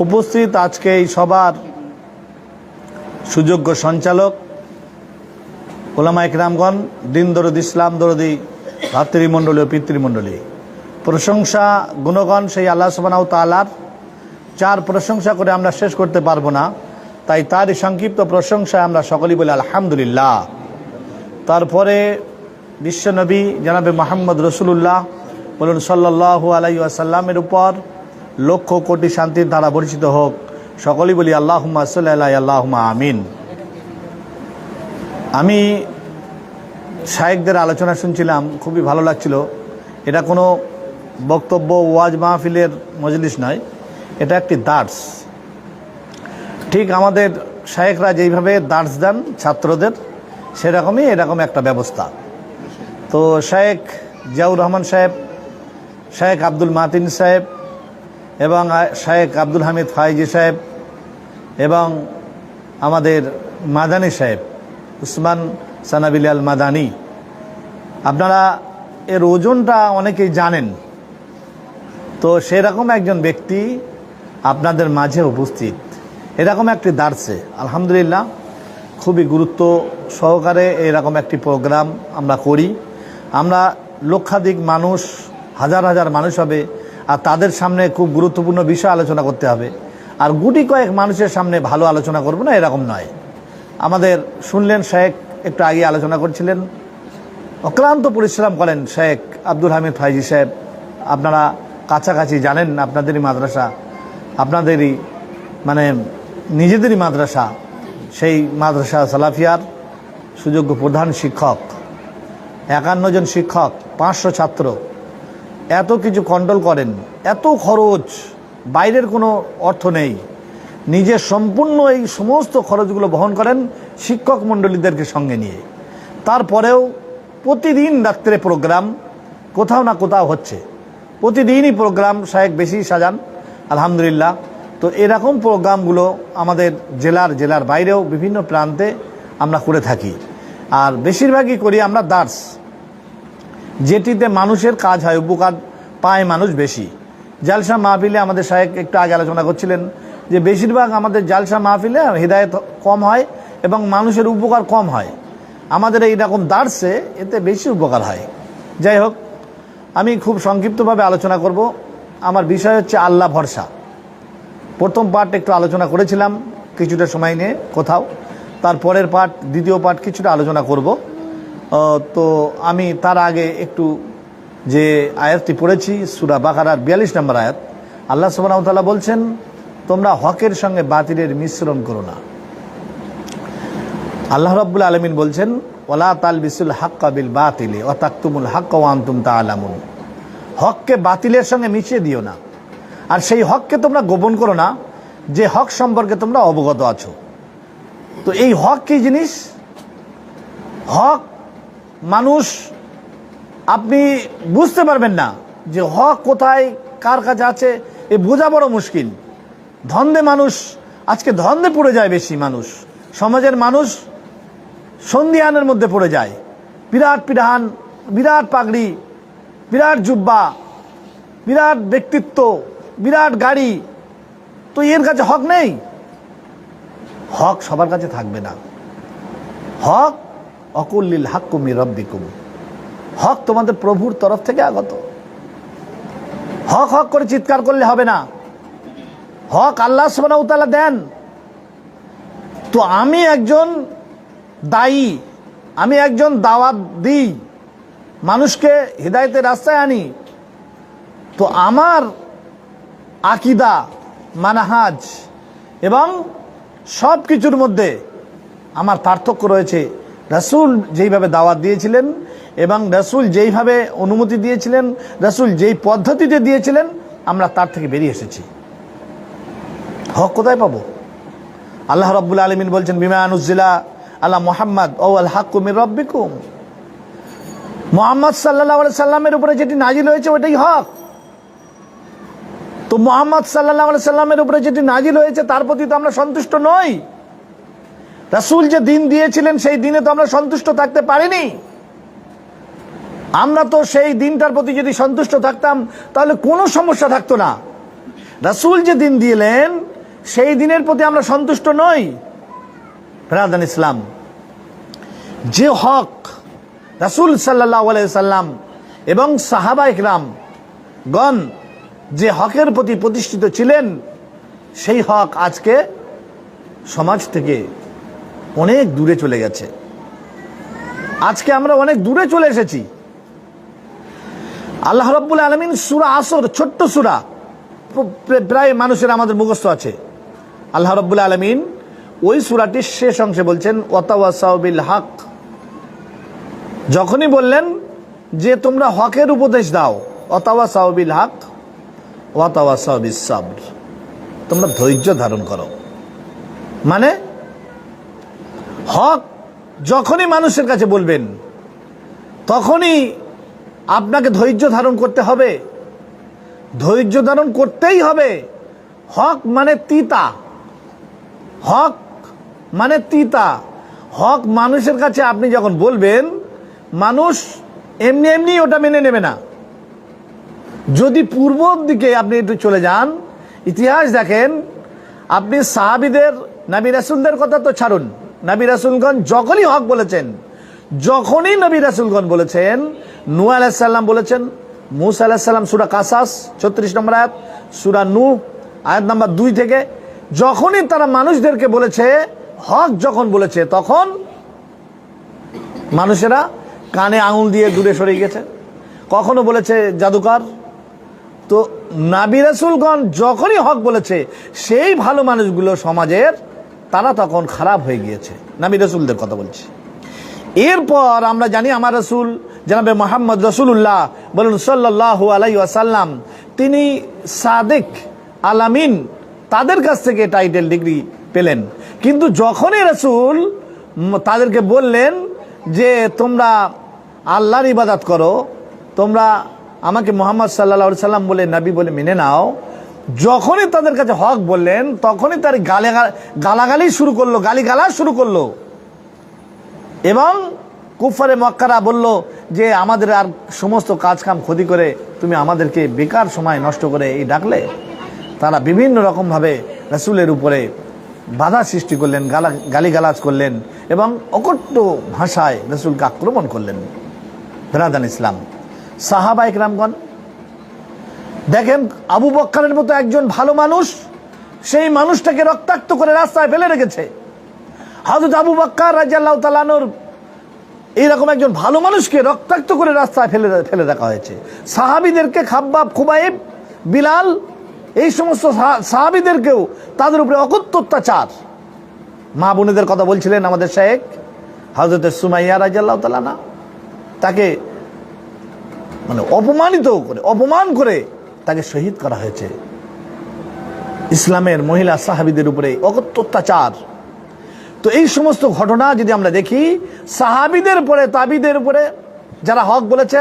উপস্থিত আজকে এই সবার সুযোগ্য সঞ্চালক ওলামা ইকরামগণ, দিন দরদি, ইসলাম দরদি ভাতৃমণ্ডলী ও পিতৃমণ্ডলী, প্রশংসা গুণগণ সেই আল্লাহ সুবহানাহু ওয়া তাআলার, যার প্রশংসা করে আমরা শেষ করতে পারবো না। তাই তারই সংক্ষিপ্ত প্রশংসায় আমরা সকলেই বলি আলহামদুলিল্লাহ। তারপরে বিশ্বনবী জনাবে মুহাম্মদ রাসূলুল্লাহ বলুন সাল্লাল্লাহু আলাইহি ওয়াসাল্লামের উপর লক্ষ কোটি শান্তির ধারা বর্ষিত হোক। সকলেই বলি আল্লাহুম্মা সাল্লি আলা আল্লাহুম্মা আমিন। আমি শায়েখদের আলোচনা শুনছিলাম, খুবই ভালো লাগছিল। এটা কোনো বক্তব্য ওয়াজ মাহফিলের মজলিস নয়, এটা একটি দার্স। ঠিক আমাদের শায়েখরা যেইভাবে দার্স দেন ছাত্রদের, সেরকমই এরকম একটা ব্যবস্থা। তো শায়েখ জিয়াউর রহমান সাহেব, শায়েখ আব্দুল মাতিন সাহেব এবং শায়েখ আব্দুল হামিদ ফাইজি সাহেব এবং আমাদের মাদানী সাহেব উসমান সানাবিল আল মাদানী, আপনারা এর ওজনটা অনেকেই জানেন। তো সেরকম একজন ব্যক্তি আপনাদের মাঝে উপস্থিত এরকম একটি দার্সে, আলহামদুলিল্লাহ খুবই গুরুত্ব সহকারে এরকম একটি প্রোগ্রাম আমরা করি। আমরা লক্ষাধিক মানুষ, হাজার হাজার মানুষ হবে, আর তাদের সামনে খুব গুরুত্বপূর্ণ বিষয় আলোচনা করতে হবে। আর গুটি কয়েক মানুষের সামনে ভালো আলোচনা করবো না, এরকম নয়। আমাদের শুনলেন শায়েখ একটু আগে আলোচনা করছিলেন, অক্লান্ত পরিশ্রম করেন শায়েখ আব্দুল হামিদ ফাইজি সাহেব। আপনারা কাছাকাছি জানেন, আপনাদেরই মাদ্রাসা, আপনাদেরই মানে নিজেদেরই মাদ্রাসা, সেই মাদ্রাসা সালাফিয়ার সুযোগ্য প্রধান শিক্ষক, 51 জন শিক্ষক, 500 ছাত্র, এত কিছু কন্ট্রোল করেন, এত খরচ, বাইরের কোনো অর্থ নেই, নিজের সম্পূর্ণ এই সমস্ত খরচগুলো বহন করেন শিক্ষক মণ্ডলীদেরকে সঙ্গে নিয়ে। তারপরেও প্রতিদিন রাত্রে প্রোগ্রাম কোথাও না কোথাও হচ্ছে, প্রতিদিনই প্রোগ্রাম শায়েখ বেশি সাজান আলহামদুলিল্লাহ। তো এরকম প্রোগ্রামগুলো আমাদের জেলার বাইরেও বিভিন্ন প্রান্তে আমরা করে থাকি। আর বেশিরভাগই করি আমরা দার্স, যেটিতে মানুষের কাজ হয়, উপকার পায় মানুষ বেশি। জালসা মাহফিলে আমাদের শায়েখ একটু আগে আলোচনা করছিলেন যে বেশিরভাগ আমাদের জালসা মাহফিলে হিদায়াত কম হয় এবং মানুষের উপকার কম হয়। আমাদের এইরকম দার্সে এতে বেশি উপকার হয়। যাই হোক, আমি খুব সংক্ষিপ্তভাবে আলোচনা করব। আমার বিষয় হচ্ছে আল্লাহ ভরসা। প্রথম পার্ট একটু আলোচনা করেছিলাম কিছুটা সময় নিয়ে কোথাও, তারপরের পার্ট, দ্বিতীয় পার্ট কিছুটা আলোচনা করব। তো আমি তার আগে একটু যে আয়াতটি পড়েছি সূরা বাকারার 42 নম্বর আয়াত, আল্লাহ সুবহানাহু ওয়া তাআলা বলছেন, তোমরা হকের সঙ্গে বাতিলের মিশ্রণ করো না। আল্লাহ রাব্বুল আলামিন বলছেন, ওয়ালা তালবিসুল হাক্কা বিল বাতিলি ওয়া তাকতুমুল হাক্কা ওয়া আনতুম তাআলামুন। হককে বাতিলের সঙ্গে মিশিয়ে দিও না, আর সেই হককে তোমরা গোপন করো না যে হক সম্পর্কে তোমরা অবগত আছো। তো এই হক কি জিনিস? হক মানুষ, আপনি বুঝতে পারবেন না যে হক কোথায় কার কাছে আছে, এ বোঝা বড় মুশকিল। ধন্দে মানুষ, আজকে ধন্দে পড়ে যায় বেশি মানুষ, সমাজের মানুষ সন্ধিহানের মধ্যে পড়ে যায়। বিরাট পিরাহান, বিরাট পাগড়ি, বিরাট জুব্বা, বিরাট ব্যক্তিত্ব, বিরাট গাড়ি, তো এর কাছে হক নেই। হক সবার কাছে থাকবে না। হক অকুল্লিল হাক্কু মির রাব্বিকুম, হক তোমাদের প্রভুর তরফ থেকে আগত। হক হক করে চিৎকার করলে হবে না, হক আল্লাহ সুবহানাহু ওয়া তাআলা দেন। তো আমি একজন দায়ী, আমি একজন দাওয়াত দিই, মানুষকে হিদায়াতের রাস্তায় আনি। তো আমার আকীদা, মানহাজ এবং সব কিছুর মধ্যে আমার পার্থক্য রয়েছে। রাসূল যেইভাবে দাওয়াত দিয়েছিলেন এবং রাসূল যেইভাবে অনুমতি দিয়েছিলেন, রাসূল যেই পদ্ধতিতে দিয়েছিলেন, আমরা তার থেকে বেরিয়ে এসেছি। হক কোথায় পাবো? আল্লাহ রাব্বুল আলামিন বলছেন, বিমা নুজিলা আলা মুহাম্মদ ও আল হাক্কু মির রাব্বিকুম। মুহাম্মদ সাল্লাল্লাহু আলাইহি সাল্লামের উপরে যেটি নাজিল হয়েছে ওটাই হক। তো মুহাম্মদ সাল্লাল্লাহু আলাইহি সাল্লামের উপরে যেটি নাজিল হয়েছে তার প্রতি তো আমরা সন্তুষ্ট নই। রাসূল যে দিন দিয়েছিলেন সেই দিনে তো আমরা সন্তুষ্ট থাকতে পারিনি। আমরা তো সেই দিনটার প্রতি যদি সন্তুষ্ট থাকতাম তাহলে কোনো সমস্যা থাকতো না। রাসূল যে দিন দিলেন সেই দিনের প্রতি আমরা সন্তুষ্ট নই। ব্রাদার ইসলাম, যে হক রাসূল সাল্লাল্লাহু আলাইহি সাল্লাম এবং সাহাবা ইকরাম গণ যে হকের প্রতি প্রতিষ্ঠিত ছিলেন, সেই হক আজকে সমাজ থেকে অনেক দূরে চলে গেছে। আজকে আমরা অনেক দূরে চলে এসেছি। আল্লাহ রাব্বুল আলামিন সূরা আসর, ছোট্ট সূরা, প্রায় মানুষের আমাদের মুখস্থ আছে। আল্লাহ রাব্বুল আলামিন ওই সূরাটির শেষ অংশে বলছেন ওয়াতাওয়াসাউ বিল হক। যখনই বললেন যে তোমরা হকের উপদেশ দাও, ওয়াতাওয়াসাউ বিল হক ওয়াতাওয়াসাউ বিস সাবর, তোমরা ধৈর্য ধারণ করো। মানে হক যখনই মানুষের কাছে বলবেন, তখনই আপনাকে ধৈর্য ধারণ করতে হবে, ধৈর্য ধারণ করতেই হবে। হক মানে তিতা, হক মানে তিতা। হক মানুষের কাছে আপনি যখন বলবেন, মানুষ এমনি এমনি ওটা মেনে নেবে না। যদি পূর্বর দিকে আপনি একটু চলে যান, ইতিহাস দেখেন, আপনি সাহাবীদের, নবী রাসূলদের কথা তো ছাড়ুন, নবী রাসূলগণ যখনই হক বলেছেন, যখনই নবী রাসূলগণ বলেছেন, নূহ আলাইহিস সালাম বলেছেন, মূসা আলাইহিস সালাম সূরা কাসাস 36 নম্বর আয়াত, সূরা নূহ আয়াত নাম্বার 2 থেকে, যখনই তারা মানুষদেরকে বলেছে, হক যখন বলেছে, তখন মানুষেরা কানে আঙুল দিয়ে দূরে সরে গেছে। কখনো বলেছে জাদুকর। তো নবী রাসূলগণ যখনই হক বলেছে, সেই ভালো মানুষগুলো সমাজের, তারা তখন খারাপ হয়ে গিয়েছে। নবী রাসূলদের কথা বলছি। এরপর আমরা জানি আমার রাসূল জনাবে মুহাম্মদ রাসূলুল্লাহ বলুন সাল্লাল্লাহু আলাইহি ওয়াসাল্লাম, তিনি সাদিক আল আমিন, তাদের কাছ থেকে টাইটেল ডিগ্রি পেলেন। কিন্তু যখনই রাসূল তাদেরকে বললেন যে তোমরা আল্লাহর ইবাদত করো, তোমরা আমাকে মুহাম্মদ সাল্লাল্লাহু আলাইহি সাল্লাম বলে নবী বলে মেনে নাও, যখনই তাদের কাছে হক বললেন, তখনই তার গালাগালি শুরু করলো, গালিগালাজ শুরু করলো। এবং কুফারে মক্কারা বলল যে আমাদের আর সমস্ত কাজ কাম ক্ষতি করে তুমি আমাদেরকে বেকার সময় নষ্ট করে এই ডাকলে। তারা বিভিন্ন রকমভাবে রাসূলের উপরে বাধা সৃষ্টি করলেন, গালিগালাজ করলেন এবং অকট্য ভাষায় রাসূলকে আক্রমণ করলেন। ব্রাদার ইসলাম, সাহাবা ইকরামগণ দেখেন, আবু বকরের মতো একজন ভালো মানুষ, সেই মানুষটাকে রক্তাক্ত করে রাস্তায় ফেলে রেখেছে। হযরত আবু বকর রাদিয়াল্লাহু তাআলা আনহুর এইরকম একজন ভালো মানুষকে রক্তাক্ত করে রাস্তায় ফেলে রাখা হয়েছে। সাহাবীদেরকে, খাব্বাব, খুবাইব, বিলাল, এই সমস্ত সাহাবীদেরকেও তাদের উপরে অকথ্য অত্যাচার। মা বোনেদের কথা বলছিলেন আমাদের শায়েখ হযরত সুমাইয়া রাদিয়াল্লাহু তাআলা আনহা, তাকে মানে অপমান করে তাকে শহীদ করা হয়েছে। ইসলামের মহিলা সাহাবীদের উপরে অকথ্য অত্যাচার। তো এই সমস্ত ঘটনা যদি আমরা দেখি, সাহাবীদের উপরে, তাবিদের উপরে যারা হক বলেছে,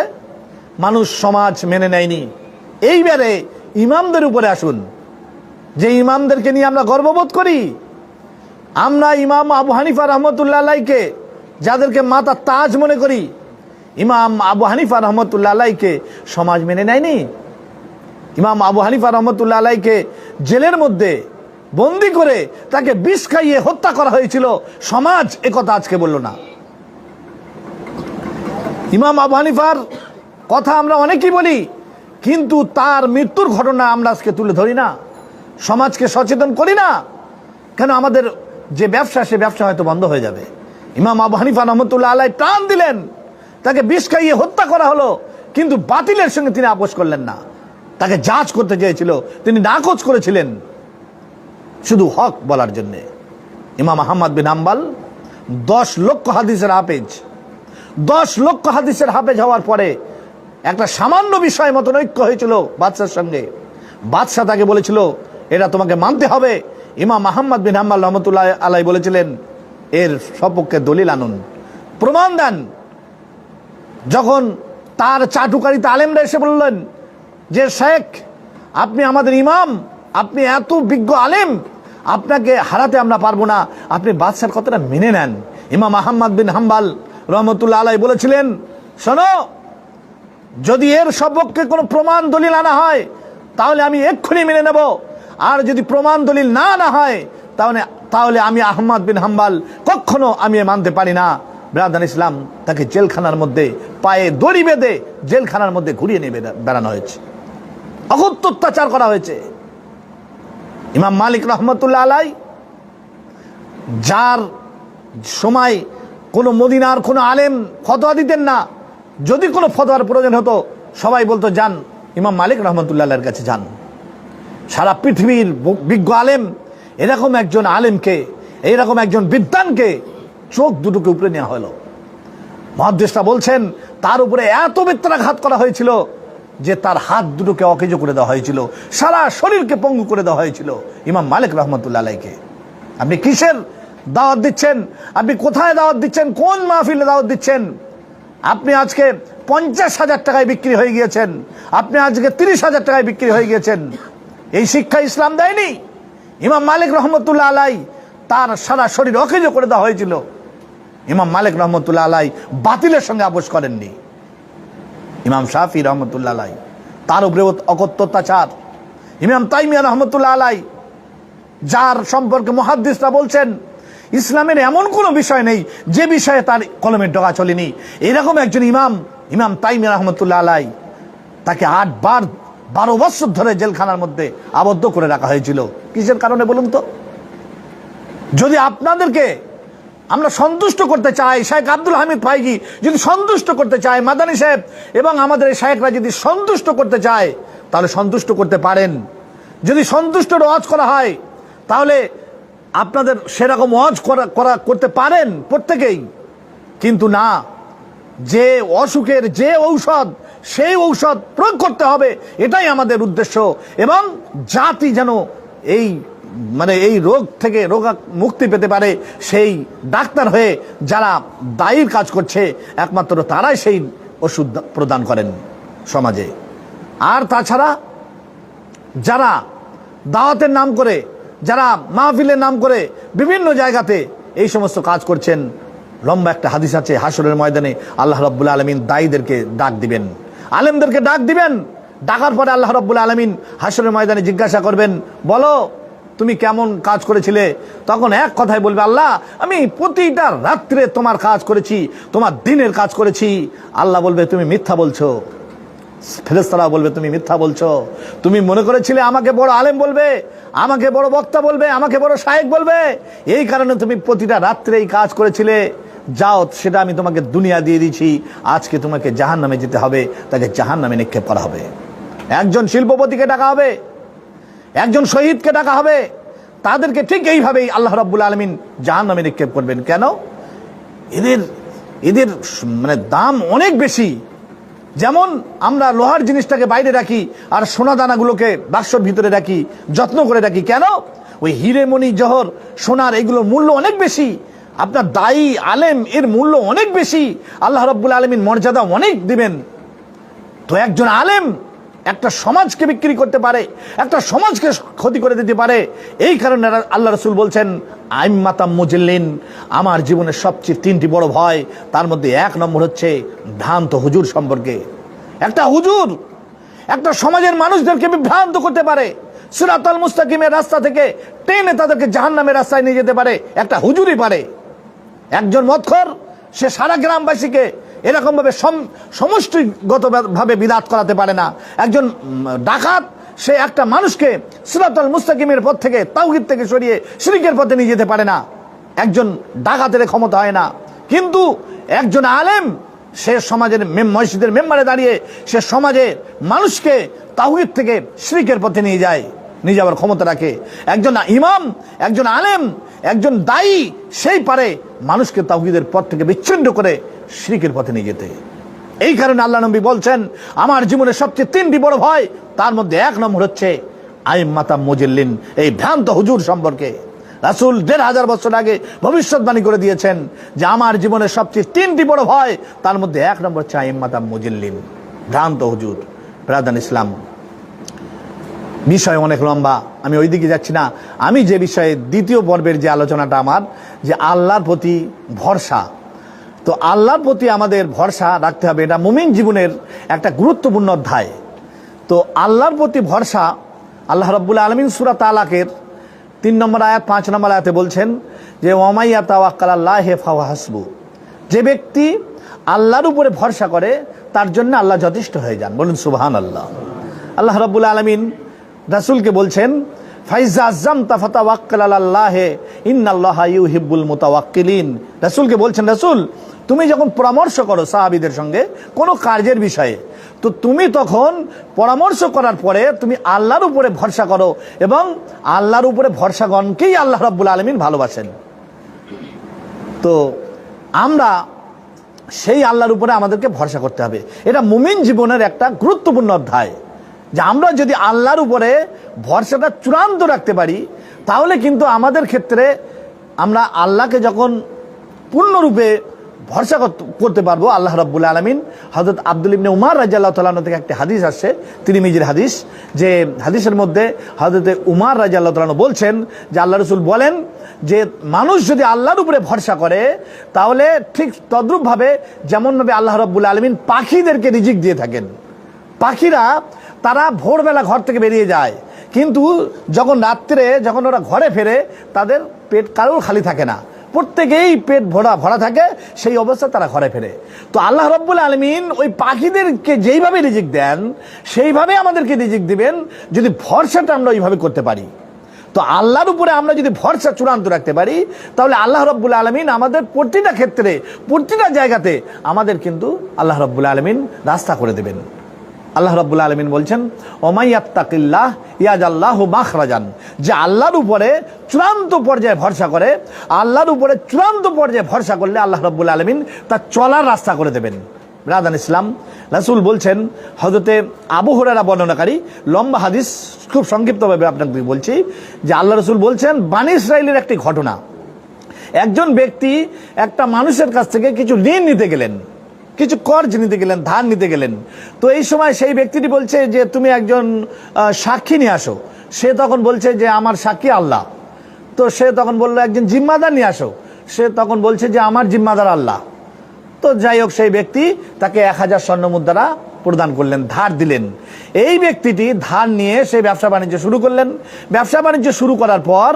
মানুষ সমাজ মেনে নেয়নি। এইবারে ইমামদের উপরে আসুন, যে ইমামদেরকে নিয়ে আমরা গর্ববোধ করি। আমরা ইমাম আবু হানিফা রহমতুল্লাহ আলাইকে, যাদেরকে মাতা তাজ মনে করি, ইমাম আবু হানিফা রহমতুল্লাহ আলাইকে সমাজ মেনে নেয়নি। ইমাম আবু হানিফা রহমতুল্লাহ আলাইকে জেলের মধ্যে বন্দি করে তাকে বিষ খাইয়ে হত্যা করা হয়েছিল, সমাজ একথা আজকে বলল না। ইমাম আবু হানিফার কথা আমরা অনেকেই বলি, কিন্তু তার মৃত্যুর ঘটনা আমরা আজকে তুলে ধরি না, সমাজকে সচেতন করি না। কেন? আমাদের যে ব্যবসা, সে ব্যবসা হয়তো বন্ধ হয়ে যাবে। ইমাম আবু হানিফা রহমতুল্লাহ আলাই প্রাণ দিলেন, তাকে বিষ খাইয়ে হত্যা করা হলো, কিন্তু বাতিলের সঙ্গে তিনি আপোষ করলেন না। তাকে জাজ করতে চেয়েছিল, তিনি নাকচ করেছিলেন শুধু হক বলার জন্যে। ইমাম আহমদ বিন হাম্বল 10 লক্ষ হাদিসের হাফেজ, 10 লক্ষ হাদিসের হাফেজ হওয়ার পরে একটা সামান্য বিষয় মতনৈক্য হয়েছিল বাদশার সঙ্গে। বাদশাহ তাকে বলেছিল এটা তোমাকে মানতে হবে। ইমাম আহমদ বিন হাম্বল রহমতুল্লাহ আলাই বলেছিলেন এর সপক্ষে দলিল আনুন, প্রমাণ দেন। যখন তার চাটুকারিতে আলেমরা এসে বললেন যে শেখ, আপনি আমাদের ইমাম, আপনি এত বিজ্ঞ আলেম, আপনাকে হারাতে আমরা পারবো না, আপনি বাদশার কথাটা মেনে নেন। ইমাম আহমদ বিন হাম্বল রহমতুল্লাহ আলাই বলেছিলেন, শোনো, যদি এর সপক্ষে কোনো প্রমাণ দলিল আনা হয় তাহলে আমি এক্ষুনি মেনে নেব, আর যদি প্রমাণ দলিল না হয় তাহলে আমি আহমদ বিন হাম্বল কখনো আমি মানতে পারি না। ব্রাদার ইসলাম, তাকে জেলখানার মধ্যে পায়ে দড়ি বেঁধে জেলখানার মধ্যে ঘুরিয়ে নিয়ে বেড়ানো হয়েছে, অকথ্য অত্যাচার করা হয়েছে। ইমাম মালিক রহমতুল্লাহ আলাই, যার সময় কোনো মদিনার কোনো আলেম ফতোয়া দিতেন না, যদি কোনো ফতোয়ার প্রয়োজন হতো সবাই বলতো যান ইমাম মালিক রহমতুল্লাহ আলাইয়ের কাছে যান। সারা পৃথিবীর বিজ্ঞ আলেম এরকম একজন আলেমকে, এইরকম একজন বিদ্বানকে চোখ দুটোকে উপরে নেওয়া হলো। মুহাদ্দিসরা বলছেন তার উপরে এত বেত্রাঘাত করা হয়েছিল যে তার হাত দুটোকে অকেজ করে দেওয়া হয়েছিল, সারা শরীরকে পঙ্গু করে দেওয়া হয়েছিল ইমাম মালিক রহমতুল্লাহ আলাইকে। আপনি কিসের দাওয়াত দিচ্ছেন? আপনি কোথায় দাওয়াত দিচ্ছেন? কোন মাহফিলে দাওয়াত দিচ্ছেন? আপনি আজকে 50,000 টাকায় বিক্রি হয়ে গিয়েছেন, আপনি আজকে 30,000 টাকায় বিক্রি হয়ে গিয়েছেন। এই শিক্ষা ইসলাম দেয়নি। ইমাম মালিক রহমতুল্লাহ আলাই তার সারা শরীর অকেজ করে দেওয়া হয়েছিল। ইমাম মালিক রহমতুল্লাহ আলাই বাতিলের সঙ্গে আপোষ করেননি। ইমাম শাফি রহমতুল্লাহ আলাই, তার উপরে অকথ্য অত্যাচার। ইমাম তাইমিয়া রহমতুল্লাহ আলাই, যার সম্পর্কে মুহাদ্দিসরা বলছেন ইসলামের এমন কোনো বিষয় নেই যে বিষয়ে তার কলমের ডগা চলেনি, এরকম একজন ইমাম তাইমিয়া রহমতুল্লাহ আলাই, তাকে 8 বার 12 বছর ধরে জেলখানার মধ্যে আবদ্ধ করে রাখা হয়েছিল। কিসের কারণে বলুন তো? যদি আপনাদেরকে আমরা সন্তুষ্ট করতে চাই, শেখ আব্দুল হামিদ ভাইজি যদি সন্তুষ্ট করতে চায়, মাদানী সাহেব এবং আমাদের এই শেখরা যদি সন্তুষ্ট করতে চায় তাহলে সন্তুষ্ট করতে পারেন। যদি সন্তুষ্টর ওয়াজ করা হয় তাহলে আপনাদের সেরকম ওয়াজ করতে পারেন প্রত্যেকেই, কিন্তু না, যে অসুখের যে ঔষধ সেই ঔষধ প্রয়োগ করতে হবে, এটাই আমাদের উদ্দেশ্য। এবং জাতি যেন এই রোগ থেকে মুক্তি পেতে পারে, সেই ডাক্তার হয়ে যারা দায়ীর কাজ করছে একমাত্র তারাই সেই ওষুধ প্রদান করেন সমাজে। আর তাছাড়া যারা দাওয়াতের নাম করে, যারা মাহফিলের নাম করে বিভিন্ন জায়গাতে এই সমস্ত কাজ করছেন, লম্বা একটা হাদিস আছে, হাসরের ময়দানে আল্লাহ রাব্বুল আলামিন দায়ীদেরকে ডাক দিবেন, আলেমদেরকে ডাক দিবেন। ডাকার পরে আল্লাহ রাব্বুল আলামিন হাসরের ময়দানে জিজ্ঞাসা করবেন, বলো তুমি কেমন কাজ করেছিলে? তখন এক কথাই বলবে, আল্লাহ আমি প্রতিটা রাত্রে তোমার কাজ করেছি, তোমার দিনের কাজ করেছি। আল্লাহ বলবে তুমি মিথ্যা বলছো। ফেরেশতারা বলবে তুমি মিথ্যা বলছো, তুমি মনে করেছিলে আমাকে বড় আলেম বলবে, আমাকে বড় বক্তা বলবে, আমাকে বড় শায়েখ বলবে, এই কারণে তুমি প্রতিটা রাত্রে এই কাজ করেছিলে। যাও, সেটা আমি তোমাকে দুনিয়া দিয়ে দিয়েছি, আজকে তোমাকে জাহান্নামে যেতে হবে, তাকে জাহান্নামে নিক্ষেপ করা হবে। একজন শিল্পপতিকে ডাকা হবে, একজন শহীদকে ডাকা হবে, তাদেরকে ঠিক এইভাবেই আল্লাহ রাব্বুল আলামিন জাহান্নামে নিক্ষেপ করবেন। কেন? এদের মানে দাম অনেক বেশি। যেমন আমরা লোহার জিনিসটাকে বাইরে রাখি আর সোনা দানাগুলোকে বাক্সর ভিতরে রাখি, যত্ন করে রাখি। কেন? ওই হিরে মণি জহর সোনার এগুলোর মূল্য অনেক বেশি। আপনার দায়ী আলেম এর মূল্য অনেক বেশি, আল্লাহ রাব্বুল আলামিন মর্যাদা অনেক দিবেন। তো একজন আলেম একটা সমাজকে বিক্রি করতে পারে, একটা সমাজকে ক্ষতি করে দিতে পারে। এই কারণে আল্লাহ রাসূল বলছেন আইম্মাতাম মুজিল্লিন, আমার জীবনের সবচেয়ে 3টি বড় ভয়, তার মধ্যে 1 নম্বর হচ্ছে ভ্রান্ত হুজুর সম্পর্কে। একটা হুজুর একটা সমাজের মানুষদেরকে বিভ্রান্ত করতে পারে, সিরাতাল মুস্তাকিমের রাস্তা থেকে টেনে তাদেরকে জাহান্নামের রাস্তায় নিয়ে যেতে পারে, একটা হুজুরই পারে। একজন মদখোর সে সারা গ্রামবাসীকে এরকম ভাবে সমষ্টিগতভাবে বিদাত করাতে পারে না। একজন ডাকাত সে একটা মানুষকে সিরাতাল মুস্তাকিমের পথ থেকে, তাওহীদ থেকে সরিয়ে শিরকের পথে নিয়ে যেতে পারে না। একজন ডাকাতের ক্ষমতা হয় না। কিন্তু একজন আলেম সে সমাজের মসজিদের মেম্বারে দাঁড়িয়ে সে সমাজের মানুষকে তাওহীদ থেকে শিরকের পথে নিয়ে যাওয়ার ক্ষমতা রাখে। একজন ইমাম, একজন আলেম, একজন দায়ী সেই পারে মানুষকে তাওহীদের পথ থেকে বিচ্ছিন্ন করে শিরকের পথে নিয়ে যেতে। এই কারণে আল্লাহ নবী বলছেন আমার জীবনের সবচেয়ে 3টি বড় ভয়, তার মধ্যে 1 নম্বর হচ্ছে আইম্মাতাম মুজিল্লিন, এই ভ্রান্ত হুজুর সম্পর্কে। রাসূল 1500 বছর আগে ভবিষ্যৎবাণী করে দিয়েছেন যে আমার জীবনের সবচেয়ে 3টি বড় ভয়, তার মধ্যে 1 নম্বর হচ্ছে আইম্মাতাম মুজিল্লিন, ভ্রান্ত হুজুর। ব্রাদার ইসলাম, বিষয় অনেক লম্বা, আমি ওই দিকে যাচ্ছি না। আমি যে বিষয়ে দ্বিতীয় পর্বের যে আলোচনাটা আমার, যে আল্লাহর প্রতি ভরসা। তো আল্লাহর প্রতি আমাদের ভরসা রাখতে হবে, এটা মুমিন জীবনের একটা গুরুত্বপূর্ণ অধ্যায়। তো আল্লাহর প্রতি ভরসা আল্লাহ রাব্বুল আলামিন সূরা তালাকের 3 নম্বর আয়াত 5 নম্বর আয়াতে বলছেন যে ওয়ামাই ইয়াতাওয়াক্কাল আলাল্লাহি ফাহুয়া হাসবু, যে ব্যক্তি আল্লাহর উপরে ভরসা করে তার জন্য আল্লাহ যথেষ্ট হয়ে যান। বলুন সুবহানাল্লাহ। আল্লাহ রাব্বুল আলামিন রাসূলকে বলছেন ফাইজা আযযামতা ফাতাওয়াক্কাল আলাল্লাহি ইন্নাল্লাহা ইউহিব্বুল মুতাওয়াক্কিলিন। রাসূলকে বলছেন, রাসূল তুমি যখন পরামর্শ করো সাহাবীদের সঙ্গে কোনো কাজের বিষয়ে, তো তুমি তখন পরামর্শ করার পরে তুমি আল্লাহর উপরে ভরসা করো, এবং আল্লাহর উপরে ভরসাগণকেই আল্লাহ রাব্বুল আলামিন ভালোবাসেন। তো আমরা সেই আল্লাহর উপরে আমাদেরকে ভরসা করতে হবে। এটা মুমিন জীবনের একটা গুরুত্বপূর্ণ অধ্যায়, যে আমরা যদি আল্লাহর উপরে ভরসাটা চূড়ান্ত রাখতে পারি, তাহলে কিন্তু আমাদের ক্ষেত্রে আমরা আল্লাহকে যখন পূর্ণরূপে ভরসা করতে পারবো। আল্লাহ রাব্বুল আলামিন হযরত আব্দুল ইবনে উমর রাদিয়াল্লাহু তাআলা থেকে একটা হাদিস আসছে, তিরমিজির হাদিস, যে হাদিসের মধ্যে হযরত উমর রাদিয়াল্লাহু তাআলা বলছেন যে আল্লাহ রাসূল বলেন যে মানুষ যদি আল্লাহর উপরে ভরসা করে, তাহলে ঠিক তদ্রূপভাবে যেমনভাবে আল্লাহ রাব্বুল আলামিন পাখিদেরকে রিজিক দিয়ে থাকেন। পাখিরা তারা ভোরবেলা ঘর থেকে বেরিয়ে যায়, কিন্তু যখন রাত্রে যখন ওরা ঘরে ফেরে তাদের পেট কারোর খালি থাকে না, প্রত্যেকেই পেট ভরা থাকে, সেই অবস্থা তারা ঘরে ফেরে। তো আল্লাহ রাব্বুল আলামিন ওই পাখিদেরকে যেইভাবে রিজিক দেন সেইভাবে আমাদেরকে রিজিক দিবেন, যদি ভরসাটা আমরা ওইভাবে করতে পারি। তো আল্লাহর উপরে আমরা যদি ভরসা চূড়ান্ত রাখতে পারি, তাহলে আল্লাহ রাব্বুল আলামিন আমাদের প্রতিটা ক্ষেত্রে প্রতিটা জায়গাতে আমাদের কিন্তু আল্লাহ রাব্বুল আলামিন রাস্তা করে দেবেন। আল্লাহ রাব্বুল আলামিন বলছেন ওমাই ইয়াত্তাকিল্লাহ ইয়াজআল্লাহু মাখরাজান, যে আল্লাহর উপরে চূড়ান্ত পর্যায়ে ভরসা করে, আল্লাহর উপরে চূড়ান্ত পর্যায়ে ভরসা করলে আল্লাহ রাব্বুল আলামিন তার চলার রাস্তা করে দেবেন। ব্রাদার ইসলাম, রাসূল বলছেন, হযরতে আবু হুরায়রা বর্ণনাকারী লম্বা হাদিস, খুব সংক্ষিপ্তভাবে আপনাকে বলছি, যে আল্লাহ রাসূল বলছেন বানী ইসরাইলের একটি ঘটনা। একজন ব্যক্তি একটা মানুষের কাছ থেকে কিছু ঋণ নিতে গেলেন, কিছু কর্জ নিতে গেলেন, ধার নিতে গেলেন। তো এই সময় সেই ব্যক্তিটি বলছে যে তুমি একজন সাক্ষী নিয়ে আসো। সে তখন বলছে যে আমার সাক্ষী আল্লাহ। তো সে তখন বললো একজন জিম্মাদার নিয়ে আসো। সে তখন বলছে যে আমার জিম্মাদার আল্লাহ। তো যাই হোক, সেই ব্যক্তি তাকে 1000 স্বর্ণ মুদ্রা প্রদান করলেন, ধার দিলেন। এই ব্যক্তিটি ধার নিয়ে সে ব্যবসা বাণিজ্য শুরু করলেন। ব্যবসা বাণিজ্য শুরু করার পর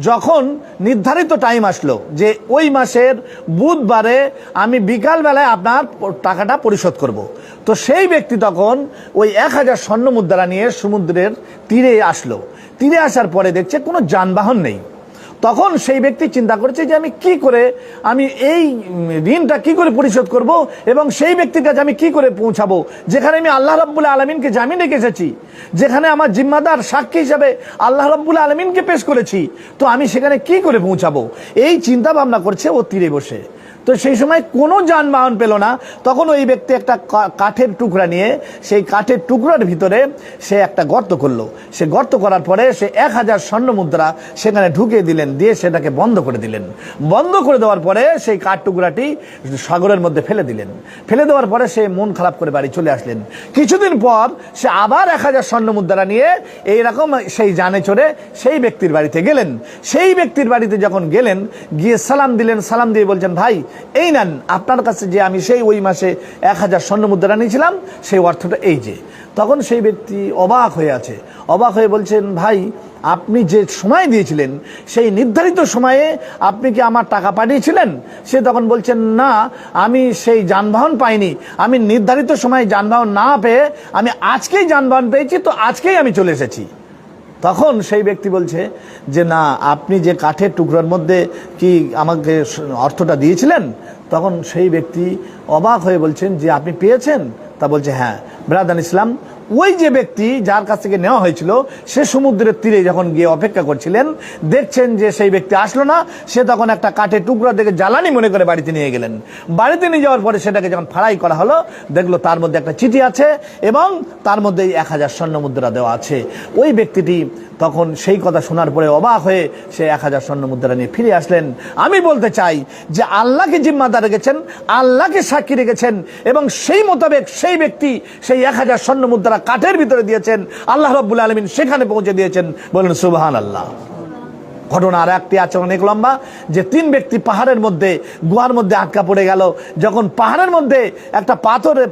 যখন নির্ধারিত টাইম আসলো যে ওই মাসের বুধবারে আমি বিকালবেলায় আপনার টাকাটা পরিশোধ করব, তো সেই ব্যক্তি তখন ওই 1000 স্বর্ণ মুদ্রা নিয়ে সমুদ্রের তীরে আসলো। তীরে আসার পরে দেখছে কোনো যানবাহন নেই। তখন সেই ব্যক্তি চিন্তা করছে যে আমি কি করে আমি এই ঋণটা কি করে পরিশোধ করব, এবং সেই ব্যক্তির কাছে আমি কি করে পৌঁছাবো, যেখানে আমি আল্লাহ রাব্বুল আলামিনকে জামিন রেখে এসেছি, যেখানে আমার জিম্মাদার সাক্ষী হিসাবে আল্লাহ রাব্বুল আলামিনকে পেশ করেছি, তো আমি সেখানে কি করে পৌঁছাবো, এই চিন্তা ভাবনা করছে ও তীরে বসে। তো সেই সময় কোনো যানবাহন পেল না। তখন ওই ব্যক্তি একটা কাঠের টুকরা নিয়ে সেই কাঠের টুকরার ভিতরে সে একটা গর্ত করলো। সে গর্ত করার পরে সে 1000 স্বর্ণ মুদ্রা সেখানে ঢুকিয়ে দিলেন, দিয়ে সেটাকে বন্ধ করে দিলেন। বন্ধ করে দেওয়ার পরে সেই কাঠ টুকরাটি সাগরের মধ্যে ফেলে দিলেন। ফেলে দেওয়ার পরে সে মন খারাপ করে বাড়ি চলে আসলেন। কিছুদিন পর সে আবার 1000 স্বর্ণ মুদ্রা নিয়ে এইরকম সেই যানে চড়ে সেই ব্যক্তির বাড়িতে গেলেন। সেই ব্যক্তির বাড়িতে যখন গেলেন, গিয়ে সালাম দিলেন। সালাম দিয়ে বলছেন, ভাই এই নেন, আপনার কাছে যে আমি সেই ওই মাসে 1000 স্বর্ণ মুদ্রা নিয়েছিলাম সেই অর্থটা এই যে। তখন সেই ব্যক্তি অবাক হয়ে আছে, অবাক হয়ে বলছেন, ভাই আপনি যে সময় দিয়েছিলেন সেই নির্ধারিত সময়ে আপনি কি আমার টাকা পাঠিয়েছিলেন? সে তখন বলছেন, না, আমি সেই যানবাহন পাইনি, আমি নির্ধারিত সময়ে যানবাহন না পেয়ে আমি আজকেই যানবাহন পেয়েছি, তো আজকেই আমি চলে এসেছি। তখন সেই ব্যক্তি বলছে যে না, আপনি যে কাঠের টুকরার মধ্যে কি আমাকে অর্থটা দিয়েছিলেন? তখন সেই ব্যক্তি অবাক হয়ে বলছেন যে আপনি পেয়েছেন? তা বলছে হ্যাঁ। ব্রাদার ইসলাম, ওই যে ব্যক্তি যার কাছ থেকে নেওয়া হয়েছিল সে সমুদ্রের তীরে যখন গিয়ে অপেক্ষা করছিলেন, দেখছেন যে সেই ব্যক্তি আসলো না। সে তখন একটা কাঠের টুকরা থেকে জ্বালানি মনে করে বাড়িতে নিয়ে গেলেন। বাড়িতে নিয়ে যাওয়ার পরে সেটাকে যখন ফাড়াই করা হলো, দেখলো তার মধ্যে একটা চিঠি আছে এবং তার মধ্যে 1000 স্বর্ণ মুদ্রা দেওয়া আছে। ওই ব্যক্তিটি তখন সেই কথা শোনার পরে অবাক হয়ে সে 1000 স্বর্ণ মুদ্রা নিয়ে ফিরে আসলেন। আমি বলতে চাই যে আল্লাহকে জিম্মাদার রেখেছেন, আল্লাহকে সাক্ষী রেখেছেন, এবং সেই মোতাবেক সেই ব্যক্তি সেই 1000 স্বর্ণ মুদ্রা কাঠের ভিতরে দিয়েছেন, আল্লাহ রাব্বুল আলামিন সেখানে পৌঁছে দিয়েছেন। বলুন সুবহানাল্লাহ। ঘটনা আর একটি আছে অনেক লম্বা, যে 3 ব্যক্তি পাহাড়ের মধ্যে গুহার মধ্যে আটকা পড়ে গেল। যখন পাহাড়ের মধ্যে একটা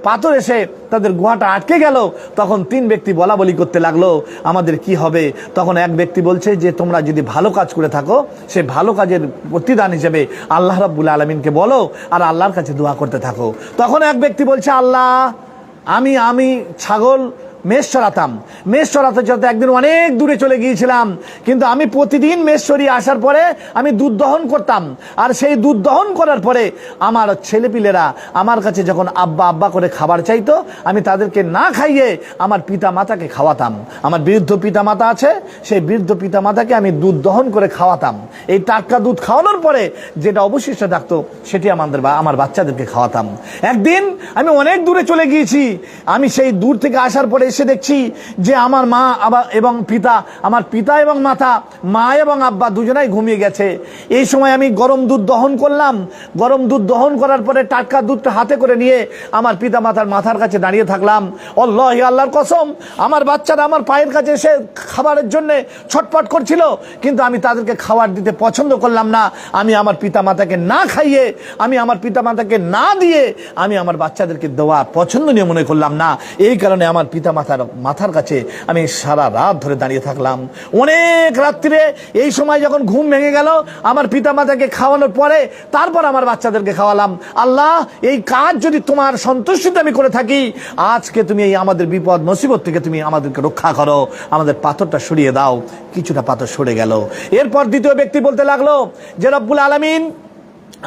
পাথর এসে তাদের গুহাটা আটকে গেল, তখন 3 ব্যক্তি বলা বলি করতে লাগলো আমাদের কি হবে। তখন এক ব্যক্তি বলছে যে তোমরা যদি ভালো কাজ করে থাকো, সে ভালো কাজের প্রতিদান হিসেবে আল্লাহ রাব্বুল আলামিনকে বলো আর আল্লাহর কাছে দোয়া করতে থাকো। তখন এক ব্যক্তি বলছে, আল্লাহ আমি ছাগল মেষ চড়াতে চড়াতে একদিন অনেক দূরে চলে গিয়েছিলাম, কিন্তু আমি প্রতিদিন মেষ চড়িয়ে আসার পরে আমি দুধ দহন করতাম, আর সেই দুধ দহন করার পরে আমার ছেলেপিলেরা আমার কাছে যখন আব্বা আব্বা করে খাবার চাইতো, আমি তাদেরকে না খাইয়ে আমার পিতা মাতাকে খাওয়াতাম। আমার বৃদ্ধ পিতা মাতা আছে, সেই বৃদ্ধ পিতা মাতাকে আমি দুধ দহন করে খাওয়াতাম। এই টাটকা দুধ খাওয়ানোর পরে যেটা অবশিষ্ট থাকতো সেটি আমার বাচ্চাদেরকে খাওয়াতাম। একদিন আমি অনেক দূরে চলে গিয়েছি, আমি সেই দূর থেকে আসার পরে এসে দেখছি যে আমার মা এবং পিতা, আমার পিতা এবং মাতা, মা এবং আব্বা দুজনাই ঘুমিয়ে গেছে। এই সময় আমি গরম দুধ দহন করলাম। গরম দুধ দহন করার পরে টাটকা দুধটা হাতে করে নিয়ে আমার পিতা মাতার মাথার কাছে দাঁড়িয়ে থাকলাম। আল্লাহি, আল্লাহর কসম, আমার বাচ্চারা আমার পায়ের কাছে এসে খাবারের জন্য ছটফট করছিল, কিন্তু আমি তাদেরকে খাবার দিতে পছন্দ করলাম না। আমি আমার পিতা মাতাকে না খাইয়ে, আমি আমার পিতা মাতাকে না দিয়ে আমি আমার বাচ্চাদেরকে দেওয়া পছন্দনীয় মনে করলাম না। এই কারণে আমার পিতা মাথার কাছে আমি সারা রাত ধরে দাঁড়িয়ে থাকলাম। অনেক রাত্রিরে এই সময় যখন ঘুম ভেঙে গেল, আমার পিতা মাতাকে খাওয়ানোর পরে তারপর আমার বাচ্চাদেরকে খাওয়ালাম। আল্লাহ, এই কাজ যদি তোমার সন্তুষ্টিতে আমি করে থাকি, আজকে তুমি এই আমাদের বিপদ মুসিবত থেকে তুমি আমাদেরকে রক্ষা করো, আমাদের পাথরটা সরিয়ে দাও। কিছুটা পাথর সরে গেল। এরপর দ্বিতীয় ব্যক্তি বলতে লাগলো যে রব্বুল আলামিন,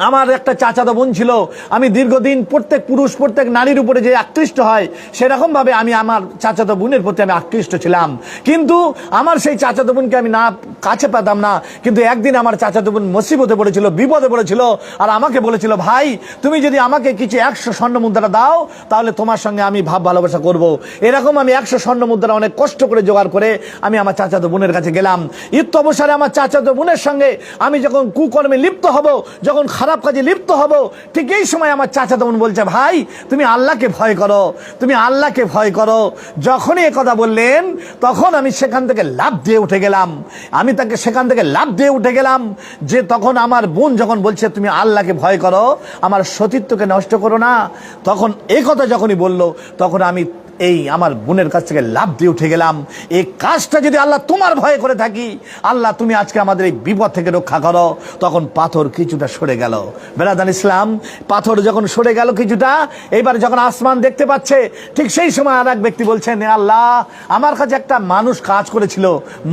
আমার একটা চাচাতো বোন ছিল, আমি দীর্ঘদিন প্রত্যেক পুরুষ প্রত্যেক নারীর উপরে যে আকৃষ্ট হয় সেরকম ভাবে আমি আমার চাচাতো বোনের প্রতি আমি আকৃষ্ট ছিলাম, কিন্তু আমার সেই চাচাতো বোনকে আমি না কাছে পেতাম না। কিন্তু একদিন আমার চাচাতো বোন মুসিবতে পড়েছিল, বিপদে পড়েছিল, আর আমাকে বলেছিল, ভাই তুমি যদি আমাকে কিছু 100 স্বর্ণ মুদ্রা দাও তাহলে তোমার সঙ্গে আমি ভাব ভালোবাসা করব। এরকম আমি 100 স্বর্ণ মুদ্রা অনেক কষ্ট করে জোগাড় করে আমি আমার চাচাতো বোনের কাছে গেলাম। ঈদ অবসরে আমার চাচাতো বোনের সঙ্গে আমি যখন কুকর্মে লিপ্ত হব, যখন খারাপ কাজে লিপ্ত হব, ঠিক এই সময় আমার চাচাতো বোন বলছে, ভাই তুমি আল্লাহকে ভয় করো, তুমি আল্লাহকে ভয় করো। যখনই এ কথা বললেন তখন আমি সেখান থেকে লাফ দিয়ে উঠে গেলাম। যে তখন আমার বোন যখন বলছে তুমি আল্লাহকে ভয় করো, আমার সতীত্বকে নষ্ট করো না, তখন এই কথা যখনই বললো তখন আমি এই আমার বোনের কাছ থেকে লাফ দিয়ে উঠে গেলাম। এই কাজটা যদি আল্লাহ তোমার ভয়ে করে থাকি, আল্লাহ তুমি আজকে আমাদের এই বিপদ থেকে রক্ষা করো। তখন পাথর কিছুটা সরে গেল। বেরাদান ইসলাম, পাথর যখন সরে গেল কিছুটা, এইবার যখন আসমান দেখতে পাচ্ছে, ঠিক সেই সময় আর এক ব্যক্তি বলছেন, আল্লাহ আমার কাছে একটা মানুষ কাজ করেছিল,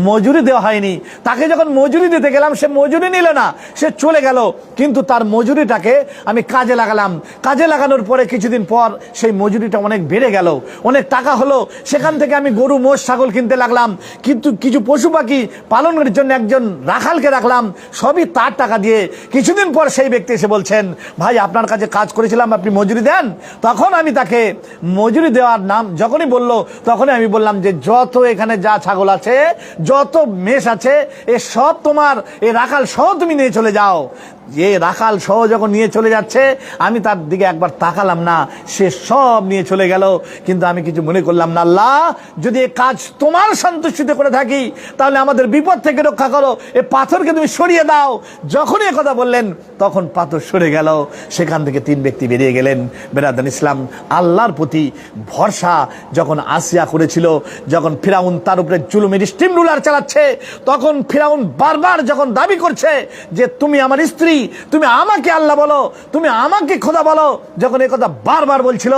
মজুরি দেওয়া হয়নি, তাকে যখন মজুরি দিতে গেলাম সে মজুরি নিল না, সে চলে গেল, কিন্তু তার মজুরিটাকে আমি কাজে লাগালাম। কাজে লাগানোর পরে কিছুদিন পর সেই মজুরিটা অনেক বেড়ে গেল, অনেক টাকা হলো। সেখান থেকে আমি গরু মোষ ছাগল কিনতে লাগলাম, কিন্তু কিছু পশু পাখি পালনের জন্য একজন রাখালকে রাখলাম, সবই তার টাকা দিয়ে। কিছুদিন পর সেই ব্যক্তি এসে বলছেন, ভাই আপনার কাছে কাজ করেছিলাম, আপনি মজুরি দেন। তখন আমি তাকে মজুরি দেওয়ার নাম যখনই বললো, তখনই আমি বললাম যে যত এখানে যা ছাগল আছে, যত মেষ আছে, এ সব তোমার, এ রাখাল সহ তুমি নিয়ে চলে যাও। যে রাখাল সহ যখন নিয়ে চলে যাচ্ছে, আমি তার দিকে একবার তাকালাম না, সে সব নিয়ে চলে গেল। কিন্তু আমি কিছু মনে করলাম না, আল্লাহ যদি এই কাজ তোমার সন্তুষ্টিতে করে থাকি তাহলে আমাদের বিপদ থেকে রক্ষা করো, এ পাথরকে তুমি সরিয়ে দাও। যখনই এ কথা বললেন তখন পাথর সরে গেল। সেখান থেকে 3 ব্যক্তি বেরিয়ে গেলেন। বেরাদান ইসলাম, আল্লাহর প্রতি ভরসা যখন আসিয়া করেছিল, যখন ফিরাউন তার উপরে জুলুমের স্টিম রুলার চালাচ্ছে, তখন ফিরাউন বারবার যখন দাবি করছে যে তুমি আমার স্ত্রী, তুমি আমাকে আল্লাহ বলো, তুমি আমাকে খোদা বলো, যখন এই কথা বারবার বলছিল,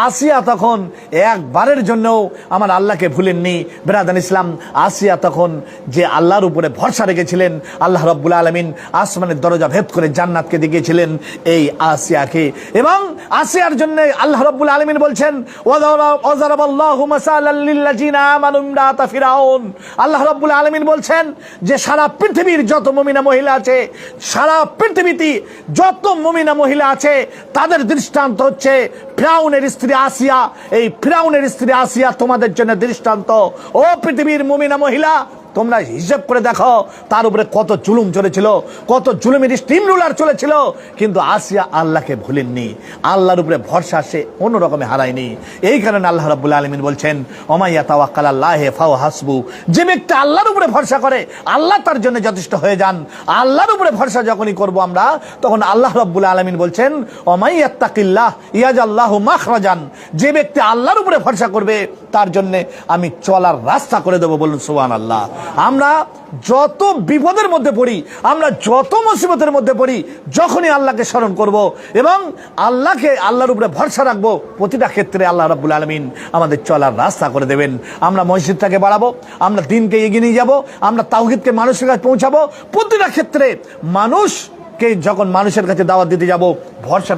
আসিয়া তখন একবারের জন্য আমার আল্লাহকে ভুলেননি। বেরাদান ইসলাম, আসিয়া তখন যে আল্লাহর উপরে ভরসা রেখেছিলেন, আল্লাহ রাব্বুল আলামিন আসমানের দরজা ভেদ করে জান্নাতকে দেখিয়েছিলেন এই আসিয়াকে। এবং আসিয়ার জন্য আল্লাহ রাব্বুল আলামিন বলছেন, ওয়াজারাবাল্লাহু মাসালাল লিল্লাযিনা আমানু ইমরাতা ফিরাউন। আল্লাহ রাব্বুল আলামিন বলছেন যে সারা পৃথিবীর যত মুমিনা মহিলা আছে, সারা পৃথিবীতে যত মুমিনা মহিলা আছে, তাদের দৃষ্টান্ত হচ্ছে ফিরাউনের স্ত্রী আসিয়া। এই ফিরাউনের স্ত্রী আসিয়া তোমাদের জন্য দৃষ্টান্ত। ও পৃথিবীর মুমিনা মহিলা, তোমরা হিসাব করে দেখো তার উপরে কত জুলুম চলেছিল, কত জুলুমের স্টিম রুলার চলেছিল, কিন্তু আসিয়া আল্লাহকে ভুলেননি, আল্লাহর উপরে ভরসা সে অন্য রকমে হারায়নি। এই কারণে আল্লাহ রাব্বুল আলামিন বলছেন ওমাইয়া তাওয়াক্কাল আলাল্লাহি ফাহুয়া হাসবু, যে ব্যক্তি আল্লাহর উপরে ভরসা করে আল্লাহ তার জন্য যথেষ্ট হয়ে যান। আল্লাহর উপরে ভরসা যখনই করব আমরা, তখন আল্লাহ রাব্বুল আলামিন বলছেন ওমাইয়াত্তাকিল্লাহ ইয়াজআল্লাহু মাখরাজান, যে ব্যক্তি আল্লাহর উপরে ভরসা করবে তার জন্য আমি চলার রাস্তা করে দেবো। বলুন সুবহানাল্লাহ। আমরা যত বিপদের মধ্যে পড়ি, আমরা যত মুসিবতের মধ্যে পড়ি, যখনই আল্লাহকে স্মরণ করব এবং আল্লাহর উপরে ভরসা রাখবো, প্রতিটা ক্ষেত্রে আল্লাহ রাব্বুল আলামিন আমাদের চলার রাস্তা করে দেবেন। আমরা মসজিদটাকে বাড়াবো, আমরা দিনকে এগিয়ে নিয়ে যাবো, আমরা তাওহীদকে মানুষের কাছে পৌঁছাবো। প্রতিটা ক্ষেত্রে মানুষকে যখন মানুষের কাছে দাওয়াত দিতে যাব, ভরসাটা